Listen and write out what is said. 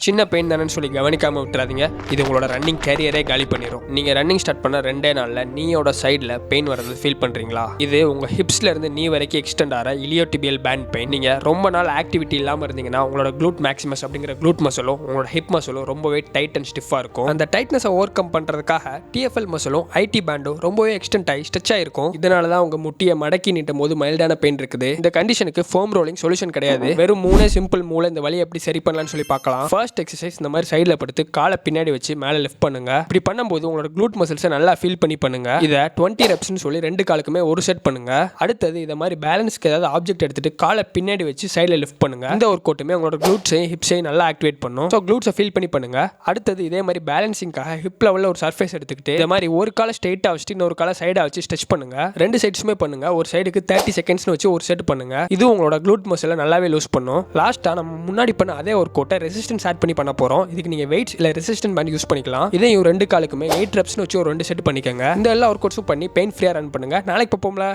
சின்ன பெயின் தானேன்னு சொல்லி கவனிக்காமல் விட்டுறாதீங்க. இது உங்களோட ரன்னிங் கேரியரே காலி பண்ணிடும். நீங்கள் ரன்னிங் ஸ்டார்ட் பண்ண 2 நாளில் நீயோட சைடில் பெயின் வரது ஃபீல் பண்ணுறீங்களா? இது உங்கள் ஹிப்ஸ்ல இருந்து நீ வரைக்கும் எக்ஸ்டெண்ட் ஆகிற இலியோடிபியல் பேண்ட் பெயின். நீங்கள் ரொம்ப நாள் ஆக்டிவிட்டி இல்லாமல் இருந்தீங்கன்னா உங்களோட க்ளூட் மேக்ஸிமஸ் அப்படிங்கிற க்ளூட் மசலும் உங்களோட ஹிப் மசலும் ரொம்பவே டைட் அண்ட் ஸ்டிஃபாக இருக்கும். அந்த டைட்னஸை ஓவர் கம் பண்ணுறதுக்காக டிஎஃப்எல் மசலும் ஐடி பேண்டும் ரொம்பவே எக்ஸ்டெண்ட் ஆகி ஸ்ட்ரெச் ஆகிருக்கும். இதனால தான் உங்கள் முட்டியை மடக்கி நீட்டும் போது மைல்டான பெயின் இருக்குது. இந்த கண்டிஷனுக்கு ஃபோம் ரோலிங் சொல்யூஷன் கிடையாது. வெறும் 3 சிம்பிள் மூல இந்த வலியை எப்படி சரி பண்ணலாம்னு சொல்லி பார்க்கலாம். ஃபர்ஸ்ட் எக்ஸசைஸ், இந்த மாதிரி சைடில் படுத்து காலை பின்னாடி வச்சு மேலே லிஃப்ட் பண்ணுங்க. இப்படி பண்ணும்போது உங்களோட க்ளூட் மசில்ஸை நல்லா ஃபீல் பண்ணுங்க. இதை 20 ரெப்ஸ்னு சொல்லி 2 காலுக்குமே ஒரு செட் பண்ணுங்க. அடுத்தது இதை மாதிரி பேலன்ஸ்க்கு ஏதாவது ஆப்ஜெக்ட் எடுத்துட்டு காலை பின்னாடி வச்சு சைடில் லிஃப்ட் பண்ணுங்க. இந்த ஒரு கோட்டுமே உங்களோட க்ளூட்ஸையும் ஹிப்ஸையும் நல்லா ஆக்டிவேட் பண்ணும். ஸோ க்ளூட்ஸை ஃபீல் பண்ணுங்க. அடுத்தது இதே மாதிரி பேலன்சிங்காக ஹிப் லெவலில் ஒரு சர்ஃபேஸ் எடுத்துக்கிட்டு இந்த மாதிரி ஒரு காலை ஸ்ட்ரெயிட்டாக வச்சுட்டு இன்னொரு காலை சைடாக வச்சு ஸ்ட்ரெச் பண்ணுங்க. 2 சைட்ஸுமே பண்ணுங்க. ஒரு சைடுக்கு 30 செகண்ட்ஸ்னு வச்சு ஒரு செட் பண்ணுங்க. இது உங்களோட க்ளூட் மசிலை நல்லாவே லூஸ் பண்ணும். லாஸ்ட்டாக நம்ம முன்னாடி பண்ண அதே ஒரு கோட்டை ரெசிஸ்டன்ஸ் ஆட் பண்ணி பண்ண போகிறோம். இதுக்கு நீங்கள் வெயிட்ஸ் இல்லை ரெசிஸ்டன்ட் பேண்ட் யூஸ் பண்ணிக்கலாம். இதையும் 2 காலுக்குமே 8 ரெப்ஸ்னு வச்சு ஒரு 2 செட் பண்ணிக்கோங்க. இந்த எல்லா ஒர்க் அவுட்ஸும் பண்ணி பெயின் ஃப்ரீயாக ரன் பண்ணுங்க. நாளைக்கு பார்ப்போம்ல.